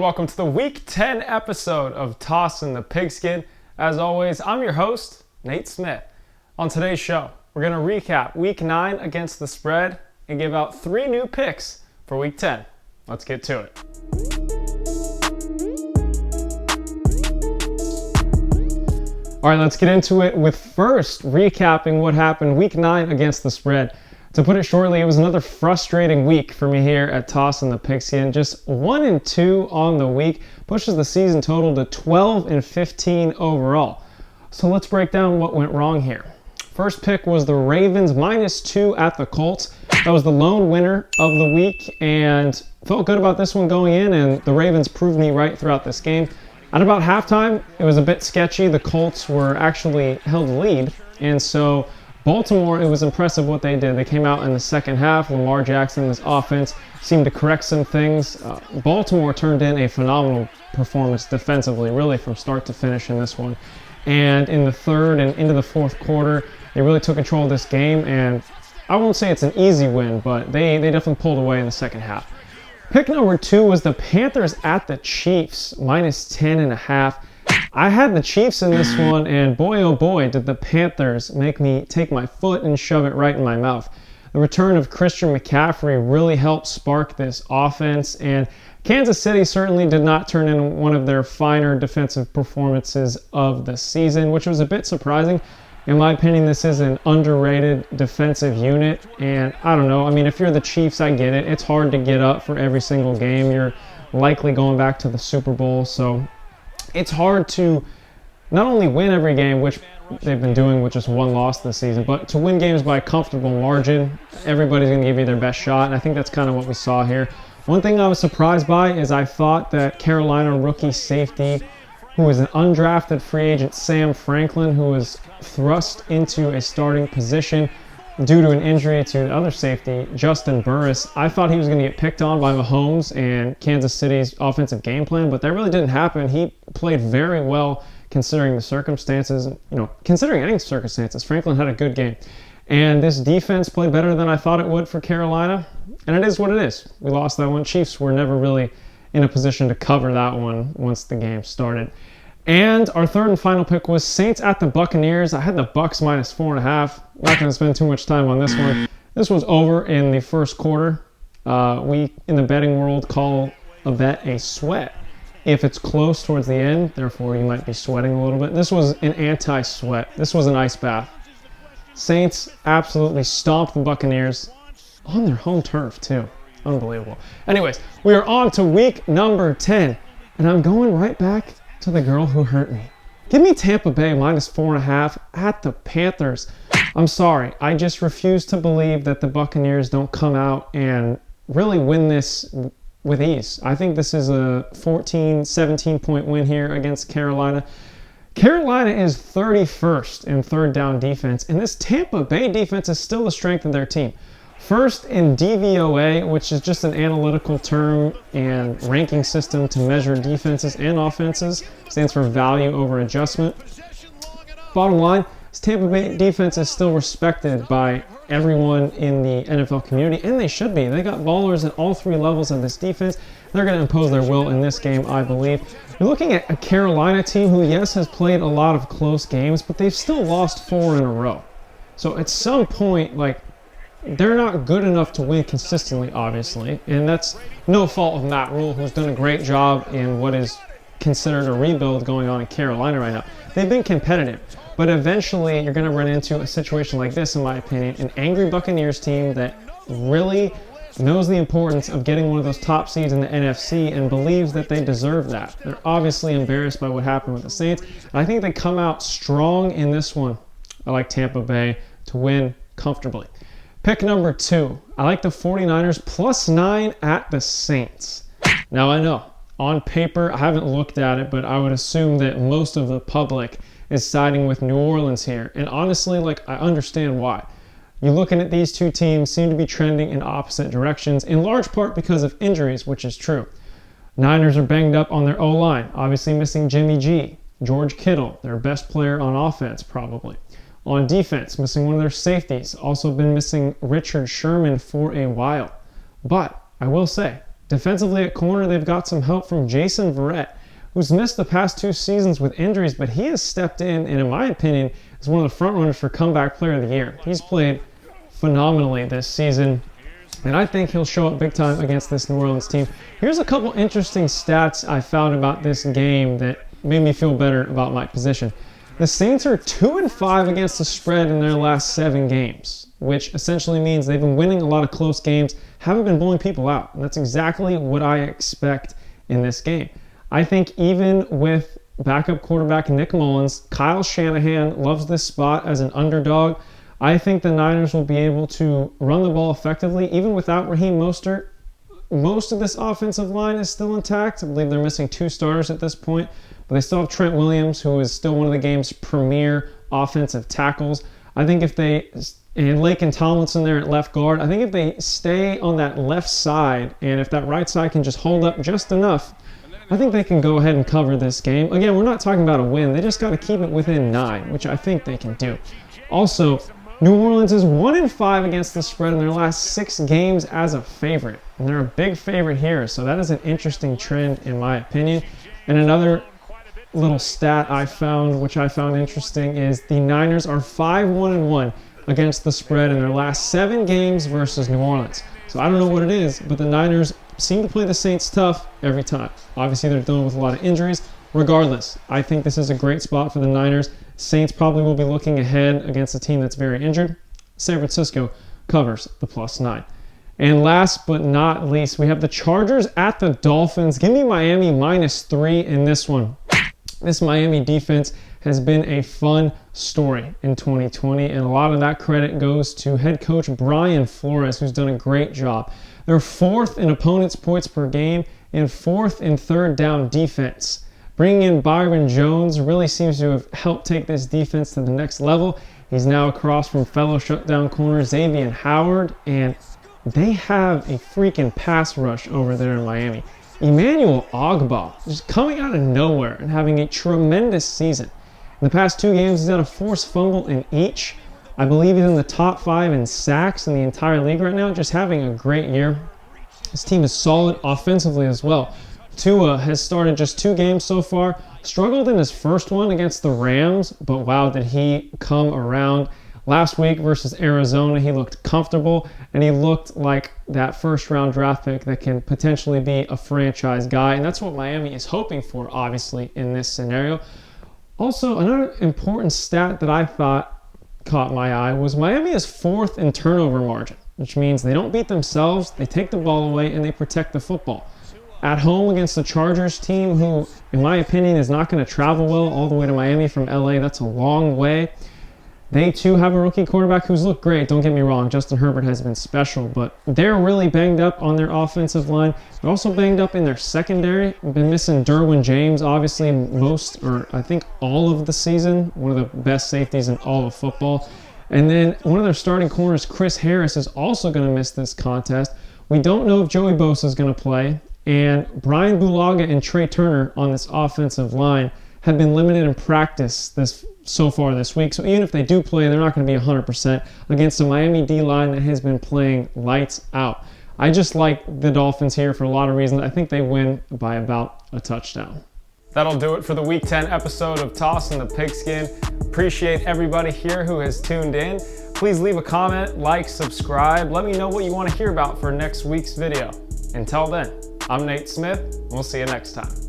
welcome to the Week 10 episode of Tossing the Pigskin. As always, I'm your host, Nate Smith. On today's show, we're going to recap Week 9 against the spread and give out 3 new picks for Week 10. Let's get to it. All right, let's get into it with first recapping what happened Week 9 against the spread. To put it shortly, it was another frustrating week for me here at Tossing the Pigskin. Just 1-2 on the week pushes the season total to 12-15 overall. So let's break down what went wrong here. First pick was the Ravens -2 at the Colts. That was the lone winner of the week and felt good about this one going in, and the Ravens proved me right throughout this game. At about halftime, it was a bit sketchy. The Colts were actually held lead, and so Baltimore, it was impressive what they did. They came out in the second half. Lamar Jackson, this offense, seemed to correct some things. Baltimore turned in a phenomenal performance defensively, really from start to finish in this one. And in the third and into the fourth quarter, they really took control of this game. And I won't say it's an easy win, but they definitely pulled away in the second half. Pick number 2 was the Panthers at the Chiefs, -10.5. I had the Chiefs in this one, and boy, oh boy, did the Panthers make me take my foot and shove it right in my mouth. The return of Christian McCaffrey really helped spark this offense, and Kansas City certainly did not turn in one of their finer defensive performances of the season, which was a bit surprising. In my opinion, this is an underrated defensive unit, and I don't know. I mean, if you're the Chiefs, I get it. It's hard to get up for every single game. You're likely going back to the Super Bowl, so it's hard to not only win every game, which they've been doing with just one loss this season, but to win games by a comfortable margin. Everybody's going to give you their best shot, and I think that's kind of what we saw here. One thing I was surprised by is I thought that Carolina rookie safety, who was an undrafted free agent, Sam Franklin, who was thrust into a starting position due to an injury to the other safety, Justin Burris. I thought he was going to get picked on by Mahomes and Kansas City's offensive game plan, but that really didn't happen. He played very well considering the circumstances. Considering any circumstances, Franklin had a good game. And this defense played better than I thought it would for Carolina, and it is what it is. We lost that one. Chiefs were never really in a position to cover that one once the game started. And our third and final pick was Saints at the Buccaneers. I had the Bucs -4.5. Not going to spend too much time on this one. This was over in the first quarter. We, in the betting world, call a bet a sweat if it's close towards the end. Therefore, you might be sweating a little bit. This was an anti-sweat. This was an ice bath. Saints absolutely stomped the Buccaneers on their home turf, too. Unbelievable. Anyways, we are on to week number 10, and I'm going right back to the girl who hurt me. Give me Tampa Bay -4.5 at the Panthers. I'm sorry, I just refuse to believe that the Buccaneers don't come out and really win this with ease. I think this is a 14, 17-point win here against Carolina. Carolina is 31st in third down defense, and this Tampa Bay defense is still the strength of their team. First in DVOA, which is just an analytical term and ranking system to measure defenses and offenses, stands for value over adjustment. Bottom line, this Tampa Bay defense is still respected by everyone in the NFL community, and they should be. They got ballers at all 3 levels of this defense. They're going to impose their will in this game, I believe. You're looking at a Carolina team who, yes, has played a lot of close games, but they've still lost 4 in a row. So at some point, they're not good enough to win consistently, obviously, and that's no fault of Matt Rule, who's done a great job in what is considered a rebuild going on in Carolina right now. They've been competitive, but eventually you're going to run into a situation like this, in my opinion, an angry Buccaneers team that really knows the importance of getting one of those top seeds in the NFC and believes that they deserve that. They're obviously embarrassed by what happened with the Saints, and I think they come out strong in this one. I like Tampa Bay to win comfortably. Pick number 2. I like the 49ers +9 at the Saints. Now I know, on paper, I haven't looked at it, but I would assume that most of the public is siding with New Orleans here. And honestly, I understand why. You're looking at these two teams seem to be trending in opposite directions, in large part because of injuries, which is true. Niners are banged up on their O-line, obviously missing Jimmy G, George Kittle, their best player on offense probably. On defense, missing one of their safeties. Also been missing Richard Sherman for a while. But I will say, Defensively at corner, they've got some help from Jason Verrett, who's missed the past 2 seasons with injuries, but he has stepped in and in my opinion, is one of the front runners for comeback player of the year. He's played phenomenally this season, and I think he'll show up big time against this New Orleans team. Here's a couple interesting stats I found about this game that made me feel better about my position. The Saints are 2-5 against the spread in their last 7 games, which essentially means they've been winning a lot of close games, haven't been blowing people out. And that's exactly what I expect in this game. I think even with backup quarterback Nick Mullins, Kyle Shanahan loves this spot as an underdog. I think the Niners will be able to run the ball effectively, even without Raheem Mostert. Most of this offensive line is still intact. I believe they're missing 2 starters at this point, but they still have Trent Williams, who is still one of the game's premier offensive tackles. I think if they, and Laken Tomlinson there at left guard, I think if they stay on that left side, and if that right side can just hold up just enough, I think they can go ahead and cover this game. Again, we're not talking about a win. They just got to keep it within 9, which I think they can do. Also, New Orleans is 1-5 against the spread in their last 6 games as a favorite. And they're a big favorite here, so that is an interesting trend in my opinion. And another little stat I found, which I found interesting, is the Niners are 5-1-1 against the spread in their last 7 games versus New Orleans. So I don't know what it is, but the Niners seem to play the Saints tough every time. Obviously, they're dealing with a lot of injuries. Regardless, I think this is a great spot for the Niners. Saints probably will be looking ahead against a team that's very injured. San Francisco covers the +9. And last but not least, we have the Chargers at the Dolphins. Give me Miami -3 in this one. This Miami defense has been a fun story in 2020, and a lot of that credit goes to head coach Brian Flores, who's done a great job. They're 4th in opponents' points per game and 4th in third down defense. Bringing in Byron Jones really seems to have helped take this defense to the next level. He's now across from fellow shutdown corner Xavier Howard, and they have a freaking pass rush over there in Miami. Emmanuel Ogbah just coming out of nowhere and having a tremendous season. In the past 2 games, he's had a forced fumble in each. I believe he's in the top 5 in sacks in the entire league right now, just having a great year. This team is solid offensively as well. Tua has started just 2 games so far, struggled in his first one against the Rams, but wow, did he come around. Last week versus Arizona, he looked comfortable, and he looked like that first-round draft pick that can potentially be a franchise guy, and that's what Miami is hoping for, obviously, in this scenario. Also, another important stat that I thought caught my eye was Miami is 4th in turnover margin, which means they don't beat themselves, they take the ball away, and they protect the football. At home against the Chargers team, who, in my opinion, is not going to travel well all the way to Miami from LA. That's a long way. They, too, have a rookie quarterback who's looked great. Don't get me wrong. Justin Herbert has been special, but they're really banged up on their offensive line. They're also banged up in their secondary. Been missing Derwin James, obviously, most, or I think all of the season. One of the best safeties in all of football. And then one of their starting corners, Chris Harris, is also going to miss this contest. We don't know if Joey Bosa is going to play. And Brian Bulaga and Trey Turner on this offensive line have been limited in practice so far this week. So even if they do play, they're not going to be 100% against a Miami D-line that has been playing lights out. I just like the Dolphins here for a lot of reasons. I think they win by about a touchdown. That'll do it for the Week 10 episode of Toss in the Pigskin. Appreciate everybody here who has tuned in. Please leave a comment, like, subscribe. Let me know what you want to hear about for next week's video. Until then, I'm Nate Smith, and we'll see you next time.